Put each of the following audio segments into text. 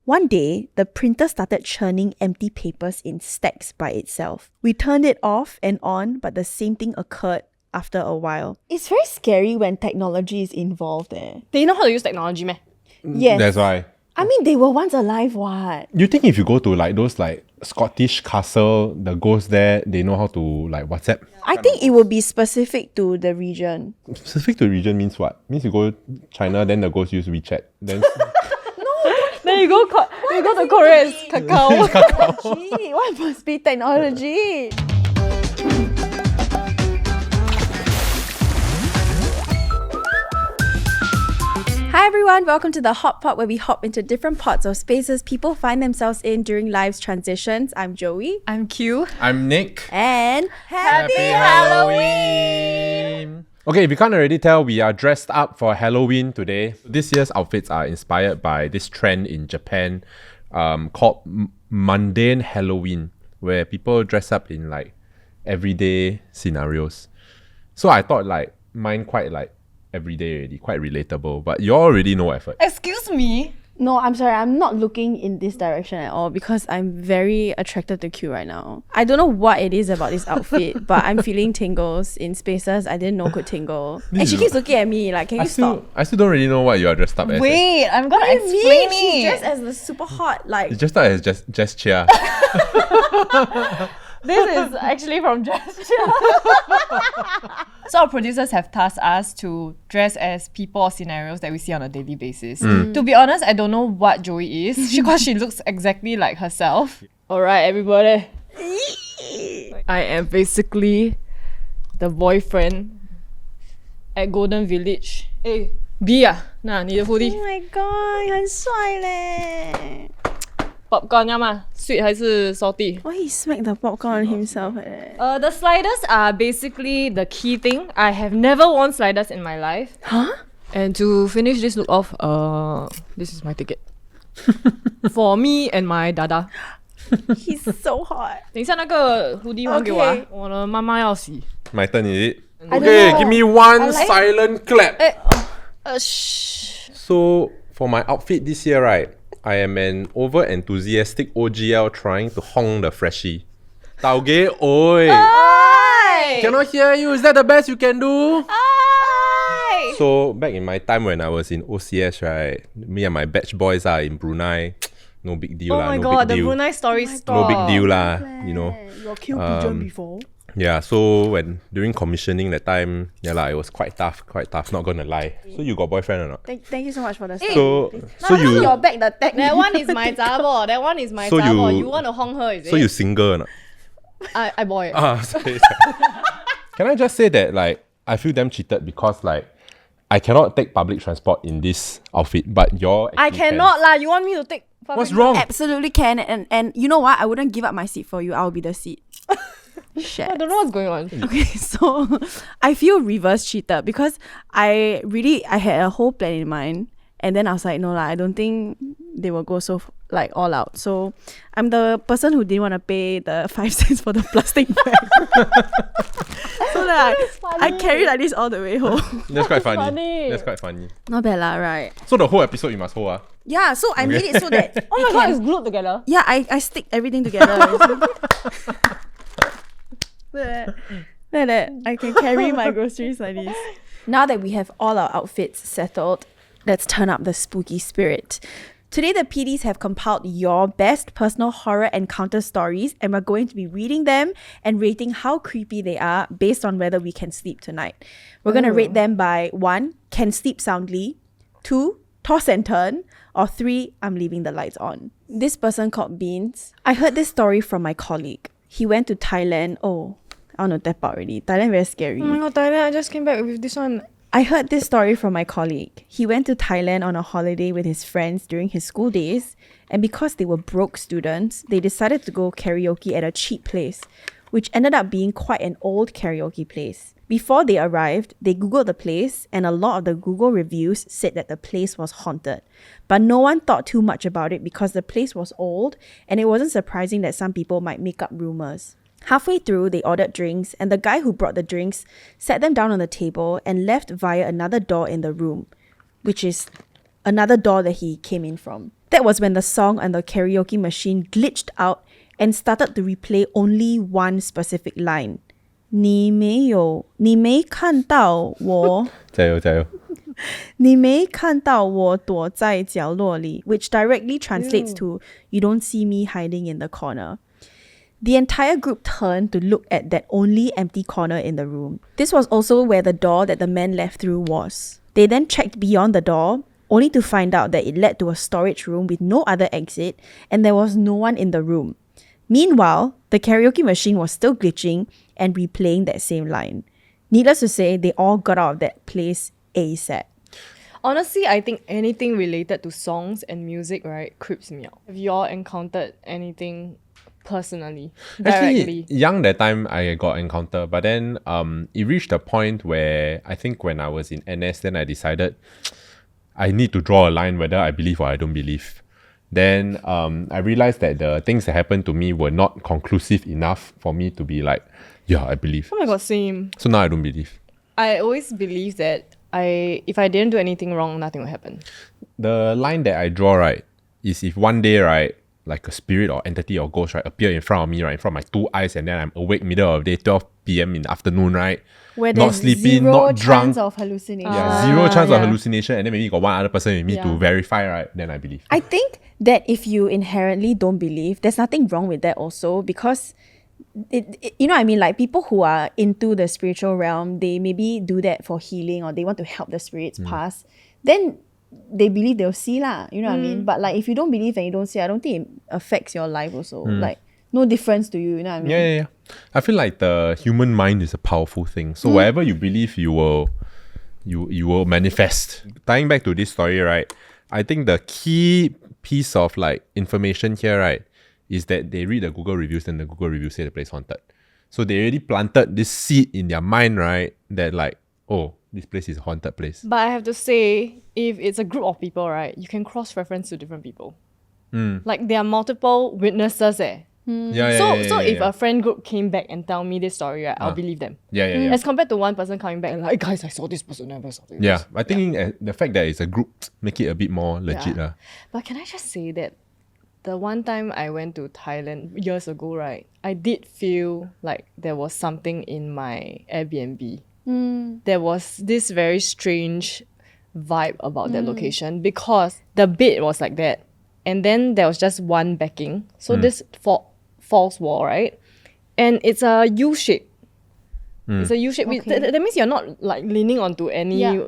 One day, the printer started churning empty papers in stacks by itself. We turned it off and on, but the same thing occurred after a while. It's very scary when technology is involved there. They know how to use technology, meh? Yes. That's why. I mean, they were once alive, what? You think if you go to like those like Scottish castle, the ghosts there, they know how to like WhatsApp? I think it will be specific to the region. Specific to region means what? Means you go China, then the ghosts use WeChat. Then Then you go to Korea, it's cacao. Gee, what must be technology? Hi everyone, welcome to the Hot Pot, where we hop into different pots or spaces people find themselves in during life's transitions. I'm Joie. I'm Q. I'm Nick. And Happy Halloween! Okay, if you can't already tell, we are dressed up for Halloween today. This year's outfits are inspired by this trend in Japan called mundane Halloween, where people dress up in like everyday scenarios. So I thought like mine quite like everyday already, quite relatable, but you already know effort. Excuse me? no, I'm sorry, I'm not looking in this direction at all because I'm very attracted to Q right now. I don't know what it is about this outfit, but I'm feeling tingles in spaces I didn't know could tingle. And she keeps looking at me like, can you stop? I still don't really know what you are dressed up as. Wait, I'm gonna What do you explain mean? She's it. dressed as the super hot, like... It's just as just cheer. This is actually from Gesture. So our producers have tasked us to dress as people or scenarios that we see on a daily basis. To be honest, I don't know what Joie is because she looks exactly like herself. Alright, everybody. I am basically the boyfriend at Golden Village. Hey, B 啊，那你的 hoodie Oh my god, 很帅嘞 popcorn 要吗 ？Sweet 还是 salty？ Why he smacked the popcorn on himself like that? The sliders are basically the key thing. I have never worn sliders in my life. Huh? And to finish this look off, this is my ticket. For me and my dada. He's so hot. 等一下那个 hoodie 还给我啊 Okay. 我的妈妈要洗。 My turn, is it? I don't Okay, know. give me one I like- silent clap. Shh. So, for my outfit this year, right, I am an over-enthusiastic OGL trying to hong the freshie. Taoge, oi! Cannot hear you. Is that the best you can do? So, back in my time when I was in OCS, right, me and my batch boys are in Brunei. No big deal Oh lah. my No god, big the deal. Brunei story No stop. big deal lah. You know. You killed pigeon before? Yeah, so when during commissioning that time, yeah lah, it was quite tough, not gonna lie. So you got boyfriend or not? Thank you so much for the stuff. So Now you your back the tech. That one is my zabo. That one is my So zabo. you- You want to hong her, is so it? you single or not? I boy. Sorry. Can I just say that like I feel damn cheated because like I cannot take public transport in this outfit, but you're I actually cannot lah. You want me to take public What's wrong? Absolutely can, and you know what? I wouldn't give up my seat for you. I'll be the seat. Shit. I don't know what's going on. Okay, so I feel reverse cheated because I had a whole plan in mind, and then I was like, no lah, I don't think they will go so like all out. So I'm the person who didn't want to pay the 5 cents for the plastic bag. So that I carry like this all the way home. That's quite funny. funny. That's quite funny. Not bad lah, right? So the whole episode you must hold Yeah, so I made it so that Oh my god, it's glued together. yeah, I stick everything together. Like that, I can carry my groceries like this. Now that we have all our outfits settled, let's turn up the spooky spirit. Today, the PDs have compiled your best personal horror encounter stories, and we're going to be reading them and rating how creepy they are based on whether we can sleep tonight. We're going to rate them by 1, can sleep soundly, 2, toss and turn, or 3, I'm leaving the lights on. This person called Beans. I heard this story from my colleague. He went to Thailand. Oh, I want to tap out already. Thailand very scary. Oh my god, Thailand, I just came back with this one. I heard this story from my colleague. He went to Thailand on a holiday with his friends during his school days, and because they were broke students, they decided to go karaoke at a cheap place, which ended up being quite an old karaoke place. Before they arrived, they Googled the place, and a lot of the Google reviews said that the place was haunted. But no one thought too much about it because the place was old, and it wasn't surprising that some people might make up rumors. Halfway through, they ordered drinks, and the guy who brought the drinks sat them down on the table and left via another door in the room, which is another door that he came in from. That was when the song on the karaoke machine glitched out and started to replay only one specific line. 你没看到我加油加油你没看到我躲在角落里 which directly translates to you don't see me hiding in the corner. The entire group turned to look at that only empty corner in the room. This was also where the door that the man left through was. They then checked beyond the door, only to find out that it led to a storage room with no other exit, and there was no one in the room. Meanwhile, the karaoke machine was still glitching and replaying that same line. Needless to say, they all got out of that place ASAP. Honestly, I think anything related to songs and music, right, creeps me out. Have you all encountered anything personally, directly? Actually, young that time I got encounter, but then it reached a point where I think when I was in NS, then I decided I need to draw a line whether I believe or I don't believe. Then I realized that the things that happened to me were not conclusive enough for me to be like, yeah, I believe. Oh my god, same. So now I don't believe. I always believe that if I didn't do anything wrong, nothing will happen. The line that I draw, right, is if one day, right, like a spirit or entity or ghost, right, appear in front of me, right, in front of my two eyes, and then I'm awake middle of the day, 12 p.m. in the afternoon, right? Where not there's sleepy, zero not drunk. chance of hallucination. Yeah, zero chance of yeah. hallucination, and then maybe got one other person with me to verify, right? Then I believe. I think that if you inherently don't believe, there's nothing wrong with that also, because you know what I mean, like people who are into the spiritual realm, they maybe do that for healing or they want to help the spirits pass, then they believe they'll see lah, you know what I mean. But like if you don't believe and you don't see, I don't think it affects your life also. Like no difference to you, you know what I mean. Yeah. I feel like the human mind is a powerful thing. So whatever you believe, you will manifest. Tying back to this story, right? I think the key piece of like information here, right, is that they read the Google reviews and the Google reviews say the place haunted. So they already planted this seed in their mind, right? That like, oh, this place is a haunted place. But I have to say, if it's a group of people, right, you can cross-reference to different people. Like there are multiple witnesses. So if a friend group came back and tell me this story, right, I'll believe them. Yeah. As compared to one person coming back and like, guys, I saw this person, never saw this. Yeah, I think the fact that it's a group make it a bit more legit. But can I just say that the one time I went to Thailand years ago, right, I did feel like there was something in my Airbnb. There was this very strange vibe about that location because the bed was like that. And then there was just one backing. So this false wall, right? And it's a U shape. It's a U shape. Okay. That means you're not like leaning onto any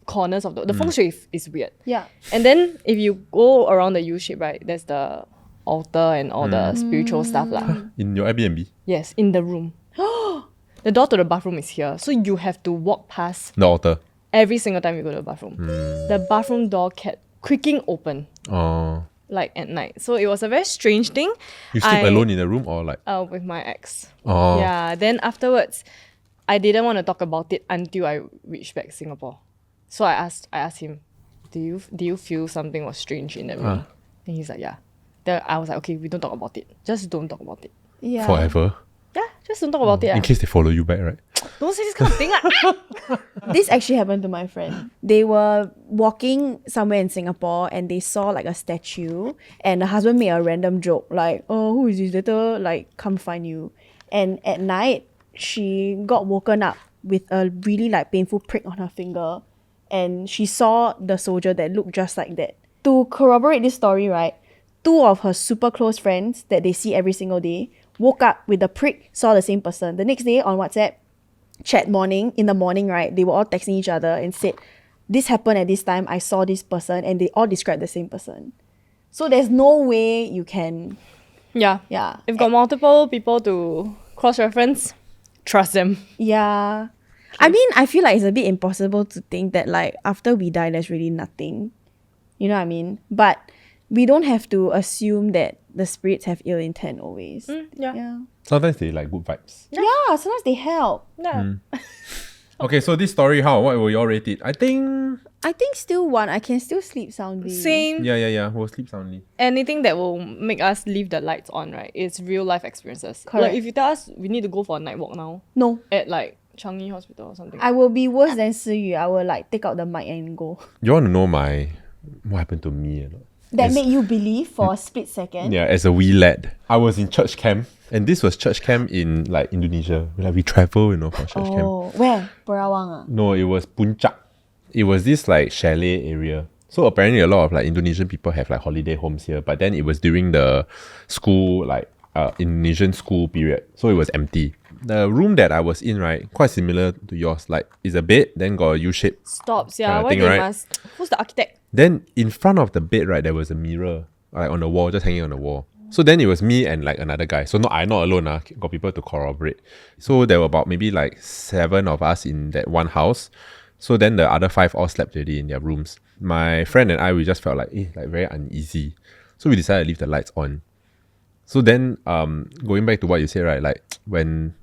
corners of the feng shui is weird. Yeah. And then if you go around the U shape, right, there's the altar and all the spiritual stuff lah. In your Airbnb? Yes, in the room. The door to the bathroom is here. So you have to walk past The altar. every single time you go to the bathroom. The bathroom door kept creaking open. Oh. Like at night. So it was a very strange thing. You sleep alone in the room or like? With my ex. Oh. Yeah. Then afterwards, I didn't want to talk about it until I reached back Singapore. So I asked him, do you feel something was strange in that room? And he's like, yeah. Then I was like, okay, we don't talk about it. Just don't talk about it. Yeah. Forever? Yeah, just don't talk about it. In case they follow you back, right? Don't say this kind of thing. This actually happened to my friend. They were walking somewhere in Singapore and they saw like a statue and the husband made a random joke like, oh, who is this? Later, like, come find you. And at night, she got woken up with a really like painful prick on her finger and she saw the soldier that looked just like that. To corroborate this story, right, two of her super close friends that they see every single day woke up with the prick, saw the same person. The next day on WhatsApp, in the morning, right, they were all texting each other and said, this happened at this time, I saw this person, and they all described the same person. So there's no way you can... Yeah. If got multiple people to cross-reference, trust them. Yeah. I mean, I feel like it's a bit impossible to think that like after we die, there's really nothing. You know what I mean? But we don't have to assume that the spirits have ill intent always. Yeah. Sometimes they like good vibes. Yeah, sometimes they help. Yeah. Okay, so this story, what will you all rate it? I think... I think still one. I can still sleep soundly. Same. Yeah. We'll sleep soundly. Anything that will make us leave the lights on, right? It's real life experiences. Correct. Like if you tell us we need to go for a night walk now No. at like Changi Hospital or something. I will be worse than Si Yu. I will like take out the mic and go. You want to know what happened to me or not? That made you believe for a split second. Yeah, as a wee lad. I was in church camp, and this was church camp in like Indonesia. Like we travel, for church camp. Oh, where? Perawang ah? No, it was Puncak. It was this like chalet area. So apparently a lot of like Indonesian people have like holiday homes here, but then it was during the school, like Indonesian school period. So it was empty. The room that I was in, right, quite similar to yours. Like it's a bed, then got a U-shape. Stops, yeah. Kinda Why thing, they right? must? Who's the architect? Then in front of the bed, right, there was a mirror, like on the wall, just hanging on the wall. So then it was me and like another guy. So not alone, got people to corroborate. So there were about maybe like 7 of us in that one house. So then the other 5 all slept already in their rooms. My friend and I, we just felt like very uneasy. So we decided to leave the lights on. So then going back to what you said, right, like when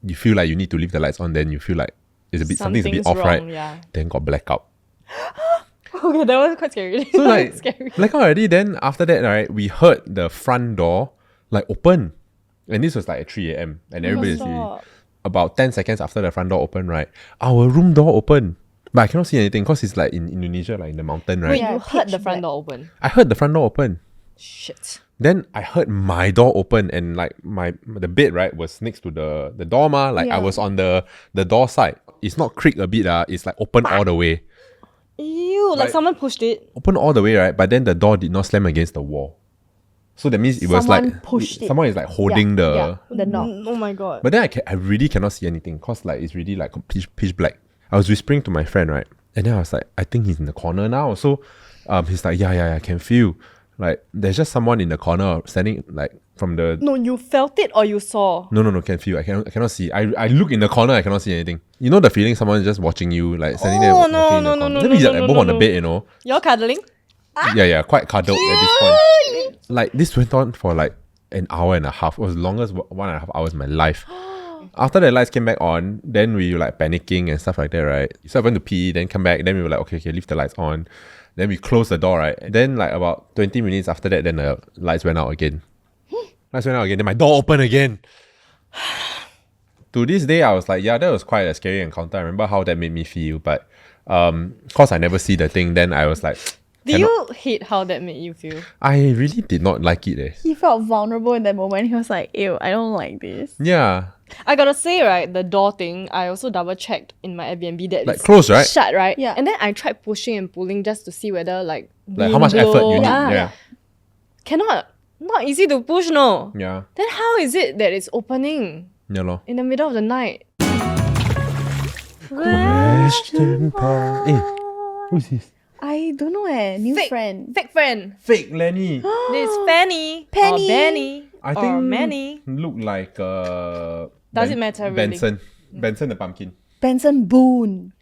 you feel like you need to leave the lights on, then you feel like something's a bit off, wrong, right? yeah. Then got blackout. Okay, that was quite scary. So like scary. blackout already. Then after that, right, we heard the front door like open, and this was like at 3 a.m. and everybody's stop. about 10 seconds after the front door opened, right, our room door opened, but I cannot see anything because it's like in Indonesia, like in the mountain, right? Wait, Yeah, you heard the pitch front black. door open? I heard the front door open. Shit. Then I heard my door open, and like the bed, right, was next to the door ma. Like I Yeah. was on the door side. It's not creak a bit, it's like open all the way. Ew, like Right. someone pushed it. Open all the way, right? But then the door did not slam against the wall. So that means it was Someone like pushed it. someone is like holding the. The knob. Oh my god. But then I really cannot see anything because like it's really like pitch black. I was whispering to my friend, right? And then I was like, I think he's in the corner now. So he's like, yeah, I can feel. Like there's just someone in the corner standing like from the. No, you felt it or you saw? No, can feel. I cannot see. I look in the corner, I cannot see anything. You know the feeling someone is just watching you, like standing there watching in the corner. Then we like both on the bed, You're cuddling? Yeah, quite cuddled at this point. Like this went on for like an hour and a half. It was the longest 1.5 hours in my life. After the lights came back on, then we were like panicking and stuff like that, right? So I went to pee, then come back, then we were like, okay, leave the lights on. Then we closed the door, right? Then like about 20 minutes after that, then the lights went out again. Then my door opened again. To this day, I was like, yeah, that was quite a scary encounter. I remember how that made me feel, but cause I never see the thing, then I was like, Do you hate how that made you feel? I really did not like it. He felt vulnerable in that moment. He was like, ew, I don't like this. Yeah. I gotta say, right, the door thing, I also double checked in my Airbnb that Like it's closed, right? shut, right? Yeah. And then I tried pushing and pulling just to see whether like Like how much effort you need. blow. Yeah. Cannot. Not easy to push, no. Yeah. Then how is it that it's opening Yeah, lor. in the middle of the night? Question part. Who's this? I don't know new Fake. friend. Fake friend. Fake Lenny. This is Fanny. Penny. Or Benny. I or think Manny. look like Does it matter, really? Benson the pumpkin. Benson Boone.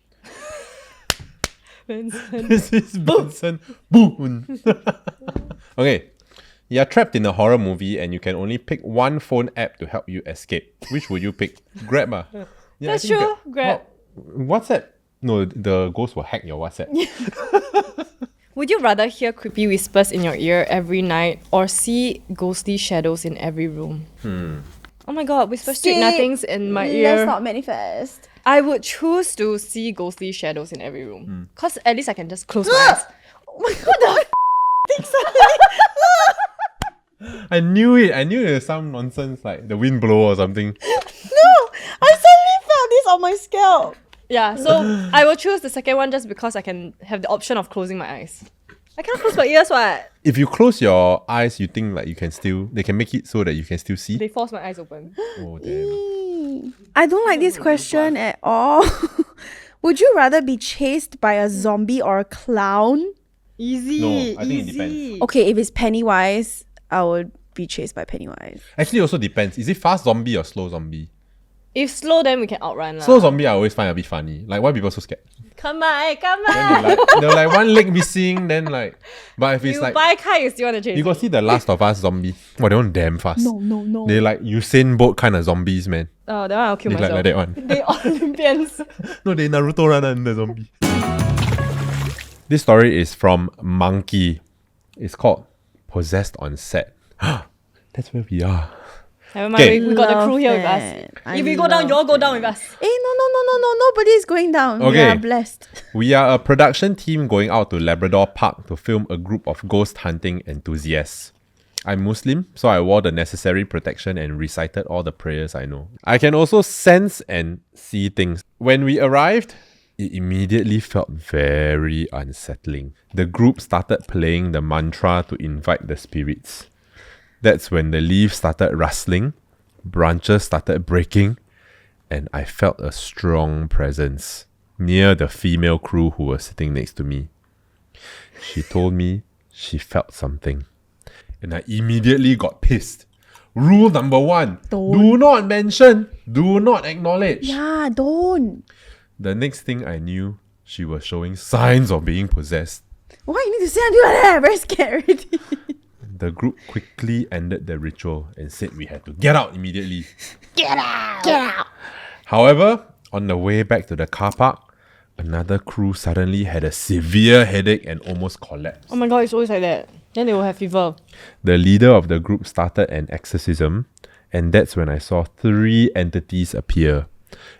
Benson. This is Benson Boone. Okay. You're trapped in a horror movie and you can only pick one phone app to help you escape. Which would you pick? Grab, ah. Yeah, I That's think true. Grab. WhatsApp. No, the ghost will hack your WhatsApp. Would you rather hear creepy whispers in your ear every night or see ghostly shadows in every room? Oh my god, whisper street nothings in my ear. Let's not manifest. I would choose to see ghostly shadows in every room. Because at least I can just close my eyes. Oh my god, I knew it. I knew there was some nonsense like the wind blow or something. no! I suddenly felt this on my scalp. Yeah, so I will choose the second one just because I can have the option of closing my eyes. I can't close my ears, what? If you close your eyes, you think like they can make it so that you can still see. They force my eyes open. Oh damn. I don't like this question at all. Would you rather be chased by a zombie or a clown? Easy. No, I think it easy. depends. Okay, if it's Pennywise, I would be chased by Pennywise. Actually, also depends. Is it fast zombie or slow zombie? If slow, then we can outrun. Slow zombie, I always find a bit funny. Like, why people so scared? Come on, come Then on. they're like one leg missing, then like. But if it's You like. buy car, you still want to chase You got see the Last of Us zombie? Oh, they want damn fast. No. They like Usain Bolt kind of zombies, man. Oh, that one I'll kill They like myself. that one. They Olympians. No, they Naruto run the zombie. This story is from Monkey. It's called Possessed on Set. That's where we are. Never mind, Okay. we got the crew here with us. I If we go down, you all go down with us. No, nobody's going down. We Okay. are blessed. We are a production team going out to Labrador Park to film a group of ghost hunting enthusiasts. I'm Muslim, so I wore the necessary protection and recited all the prayers I know. I can also sense and see things. When we arrived, it immediately felt very unsettling. The group started playing the mantra to invite the spirits. That's when the leaves started rustling, branches started breaking, and I felt a strong presence near the female crew who was sitting next to me. She told me she felt something, and I immediately got pissed. Rule number 1, do not mention, do not acknowledge. Yeah, don't. The next thing I knew, she was showing signs of being possessed. Why you need to say until like that? I'm very scared already. The group quickly ended the ritual and said we had to get out immediately. Get out. However, on the way back to the car park, another crew suddenly had a severe headache and almost collapsed. Oh my god, it's always like that. Then they will have fever. The leader of the group started an exorcism, and that's when I saw 3 entities appear.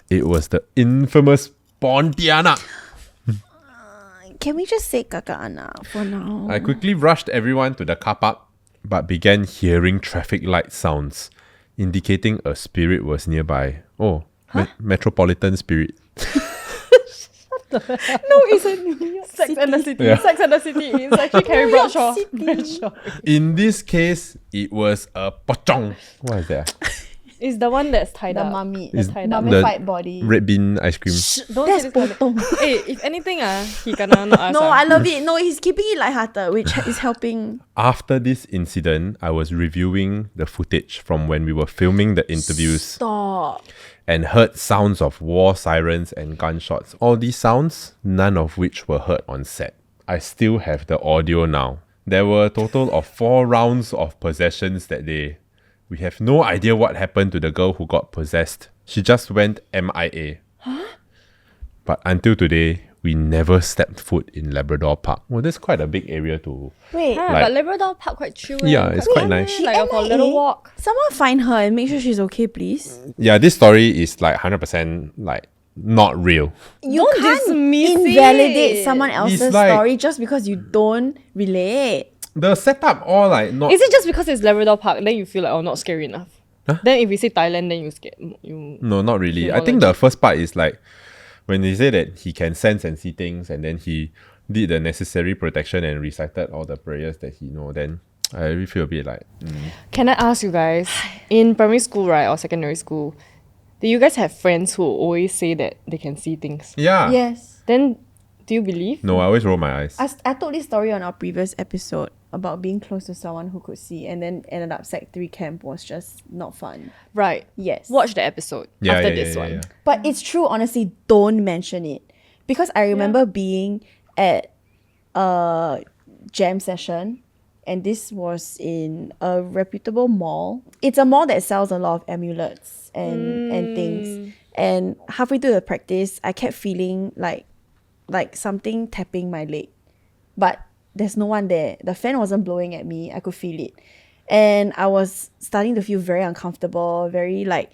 It was the infamous Pontianak. Can we just say Kakak Ana for now? I quickly rushed everyone to the car park, but began hearing traffic light sounds, indicating a spirit was nearby. Oh, metropolitan spirit. No, it's a New York Sex and the City. Yeah. Sex and the City. It's actually Carrie New York Bradshaw. City. In this case, it was a pocong. What is that? It's the one that's tied The up. mummy. That's tied up. Mummified body. Red bean ice cream. Don't That's say this kind of- potong. Hey, if anything, he kena not us. No, I love it. No, he's keeping it lighthearted, which is helping. After this incident, I was reviewing the footage from when we were filming the interviews Stop. and heard sounds of war sirens and gunshots. All these sounds, none of which were heard on set. I still have the audio now. There were a total of 4 rounds of possessions that day. We have no idea what happened to the girl who got possessed. She just went MIA. But until today, we never stepped foot in Labrador Park. Well, that's quite a big area to... Wait. Yeah, Like- but Labrador Park quite chill. Yeah, it's quite nice. Like for a little walk. Someone find her and make sure she's okay, please. Yeah, this story is like 100% like not real. You Don't can't dismiss invalidate it. someone else's like- story just because you don't relate. The setup all like not... Is it just because it's Labrador Park, then you feel like, oh, not scary enough? Huh? Then if we say Thailand, then you scared. You No, not really. feel I all think the first part is like when they say that he can sense and see things, and then he did the necessary protection and recited all the prayers that he know, then I really feel a bit like... Can I ask you guys, in primary school, right, or secondary school, do you guys have friends who always say that they can see things? Yeah. Yes. Then, do you believe? No, I always roll my eyes. I told this story on our previous episode about being close to someone who could see, and then ended up Sec 3 camp was just not fun. Right. Yes. Watch the episode Yeah, after yeah, this yeah, one. yeah. But it's true, honestly, don't mention it. Because I remember being at a jam session, and this was in a reputable mall. It's a mall that sells a lot of amulets and things. And halfway through the practice, I kept feeling like something tapping my leg. But there's no one there. The fan wasn't blowing at me. I could feel it. And I was starting to feel very uncomfortable, very like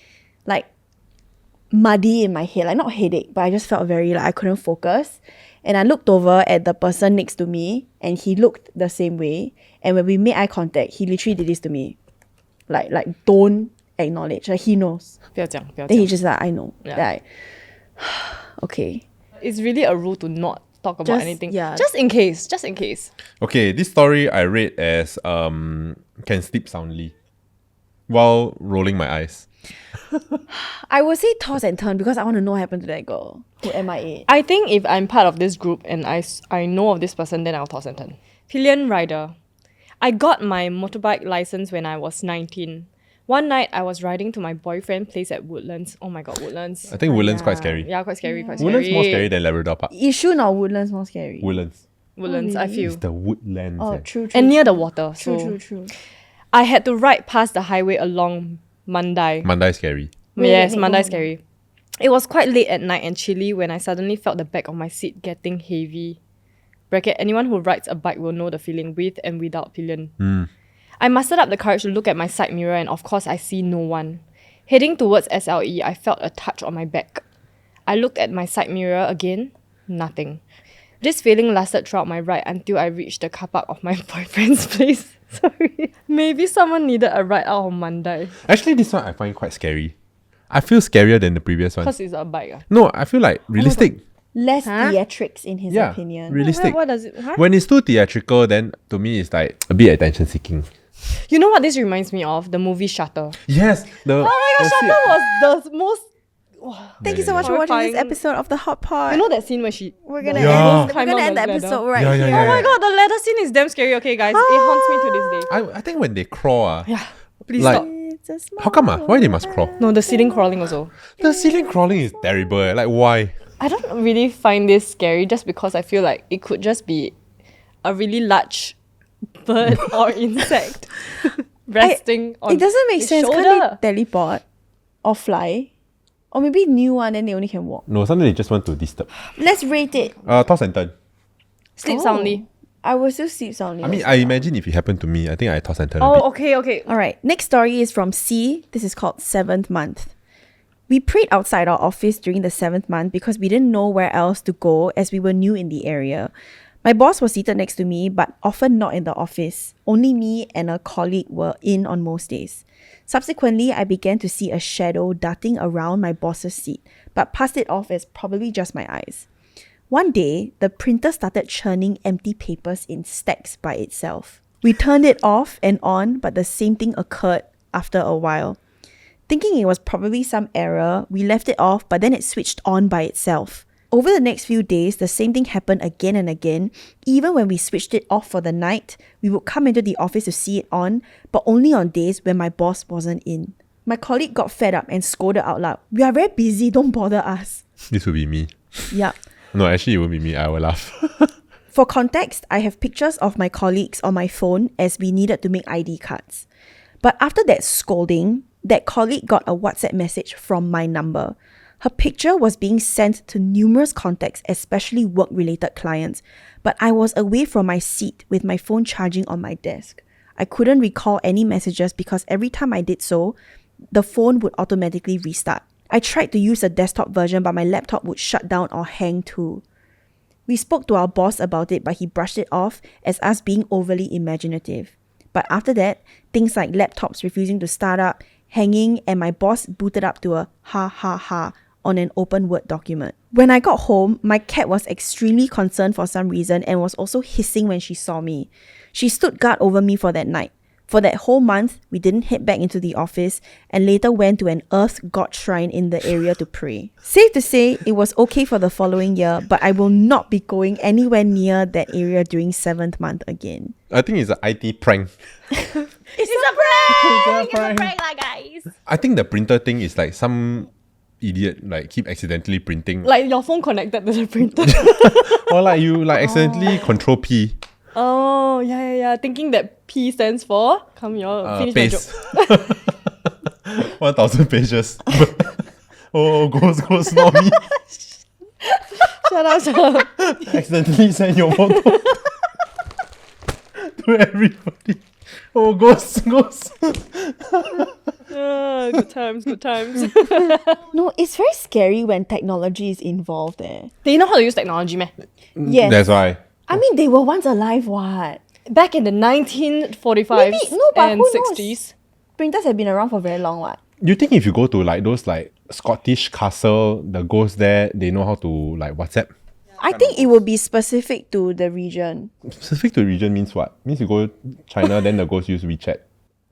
muddy in my head. Like not headache, but I just felt very like I couldn't focus. And I looked over at the person next to me and he looked the same way. And when we made eye contact, he literally did this to me. Like don't acknowledge. Like he knows. 不要讲, 不要 Then he 讲. just like, I know. Yeah. Like, okay. It's really a rule to not talk about Just- anything. yeah. Just in case. Just in case. Okay, this story I read as can sleep soundly while rolling my eyes. I would say toss and turn because I want to know what happened to that girl who MIA. I think if I'm part of this group and I know of this person, then I'll toss and turn. Pillion rider. I got my motorbike license when I was 19. One night, I was riding to my boyfriend's place at Woodlands. Oh my god, Woodlands. I think Woodlands quite scary. Yeah, quite scary, quite Woodlands scary. more scary than Labrador Park. Yishun or Woodlands more scary? Woodlands. Woodlands, I feel. It's the woodlands. Oh, eh. true. And near the water. True, So true. I had to ride past the highway along Mandai. Mandai scary. Yes, Wait, Mandai go scary. It was quite late at night and chilly when I suddenly felt the back of my seat getting heavy. Bracket, anyone who rides a bike will know the feeling with and without pillion. I mustered up the courage to look at my side mirror and of course I see no one. Heading towards SLE, I felt a touch on my back. I looked at my side mirror again, nothing. This feeling lasted throughout my ride until I reached the car park of my boyfriend's place. Sorry. Maybe someone needed a ride out on Monday. Actually, this one I find quite scary. I feel scarier than the previous one. Because it's a bike. No, I feel like realistic. Less theatrics in his opinion. Realistic. What does it... Huh? When it's too theatrical, then to me it's like a bit attention seeking. You know what this reminds me of? The movie Shutter. Yes. Oh my gosh, Shutter was the most... Thank you so much for watching this episode of The Hot Pot. You know that scene where she... We're gonna climb end down the ladder? episode right Yeah, here. yeah, Oh my god, the ladder scene is damn scary. Okay, guys, it haunts me to this day. I think when they crawl, Yeah, please like, stop. It's a small how come? Why they must crawl? No, the ceiling crawling also. The ceiling crawling is terrible. Like, why? I don't really find this scary just because I feel like it could just be a really large bird or insect resting on It doesn't make its sense. shoulder. Can't they teleport or fly? Or maybe new one and they only can walk. No, sometimes they just want to disturb. Let's rate it. Toss and turn. Sleep soundly. I will still sleep soundly. I mean, I imagine if it happened to me, I think I toss and turn a Oh, bit. okay. All right. Next story is from C. This is called 7th month. We prayed outside our office during the 7th month because we didn't know where else to go as we were new in the area. My boss was seated next to me, but often not in the office. Only me and a colleague were in on most days. Subsequently, I began to see a shadow darting around my boss's seat, but passed it off as probably just my eyes. One day, the printer started churning empty papers in stacks by itself. We turned it off and on, but the same thing occurred after a while. Thinking it was probably some error, we left it off, but then it switched on by itself. Over the next few days, the same thing happened again and again. Even when we switched it off for the night, we would come into the office to see it on, but only on days when my boss wasn't in. My colleague got fed up and scolded out loud, "We are very busy, don't bother us." This will be me. Yup. No, actually, it won't be me. I will laugh. For context, I have pictures of my colleagues on my phone as we needed to make ID cards. But after that scolding, that colleague got a WhatsApp message from my number. Her picture was being sent to numerous contacts, especially work-related clients, but I was away from my seat with my phone charging on my desk. I couldn't recall any messages because every time I did so, the phone would automatically restart. I tried to use the desktop version, but my laptop would shut down or hang too. We spoke to our boss about it, but he brushed it off as us being overly imaginative. But after that, things like laptops refusing to start up, hanging, and my boss booted up to a ha ha ha on an open Word document. When I got home, my cat was extremely concerned for some reason and was also hissing when she saw me. She stood guard over me for that night. For that whole month, we didn't head back into the office and later went to an earth god shrine in the area to pray. Safe to say, it was okay for the following year, but I will not be going anywhere near that area during 7th month again. I think it's an IT prank. It's a prank! It's a prank lah, guys! I think the printer thing is like some idiot like keep accidentally printing. Like your phone connected to the printer. Or like you like accidentally control P. Oh, yeah. Thinking that P stands for... Come here, finish my Paste. joke. 1,000 pages. Oh, ghost, not me. Shut up. Accidentally send your photo to everybody. Oh, ghost. Good times. No, it's very scary when technology is involved there. They know how to use technology, man. Yes. That's why. I mean, they were once alive, what? Back in the 1945s Maybe, no, but and who knows? 60s. Printers have been around for very long, what? You think if you go to like those like Scottish castle, the ghosts there, they know how to like WhatsApp? I think it will be specific to the region. Specific to region means what? Means you go China, then the ghosts use WeChat.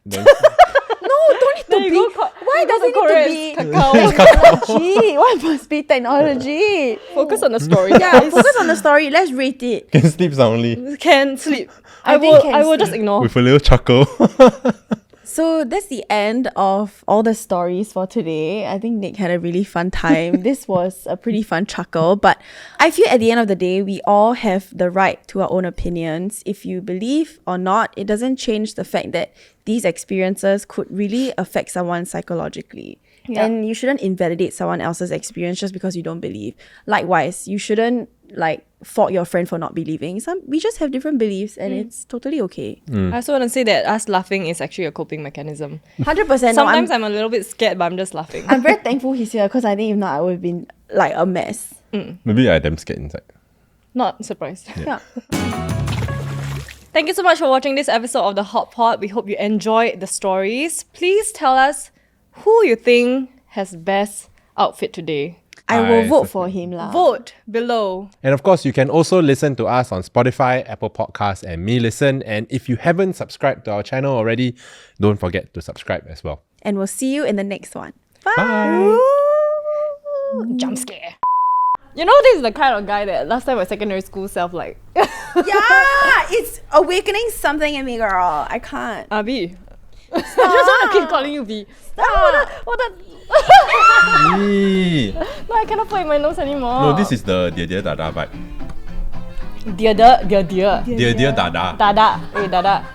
Then No, don't need to you be. go co- Why does it Korean, need to be Kakao. technology? Why must be technology? Focus on the story. Yeah, focus on the story. Let's rate it. can sleep soundly Can sleep. I I think will just ignore. with a little chuckle. So that's the end of all the stories for today. I think Nick had a really fun time. This was a pretty fun chuckle, but I feel at the end of the day, we all have the right to our own opinions. If you believe or not, it doesn't change the fact that these experiences could really affect someone psychologically. And you shouldn't invalidate someone else's experience just because you don't believe. Likewise, you shouldn't like fault your friend for not believing. We just have different beliefs and it's totally okay. I also want to say that us laughing is actually a coping mechanism. 100%. Sometimes I'm a little bit scared, but I'm just laughing. I'm very thankful he's here because I think if not, I would have been like a mess. Maybe I'm damn scared inside. Not surprised. Yeah. Thank you so much for watching this episode of The Hot Pot. We hope you enjoyed the stories. Please tell us who you think has best outfit today. I will vote for him lah. Vote below. And of course, you can also listen to us on Spotify, Apple Podcasts, and Me Listen. And if you haven't subscribed to our channel already, don't forget to subscribe as well. And we'll see you in the next one. Bye. Bye. Jump scare. You know, this is the kind of guy that last time my secondary school self like. Yeah, it's awakening something in me, girl. I can't. Abi. I just want to keep calling you B. Stop. What the? Eee. No, I cannot put it in my nose anymore. No, this is the Dear Dear Dada vibe. Dear. Dear Dear Dada. Dada. Dada.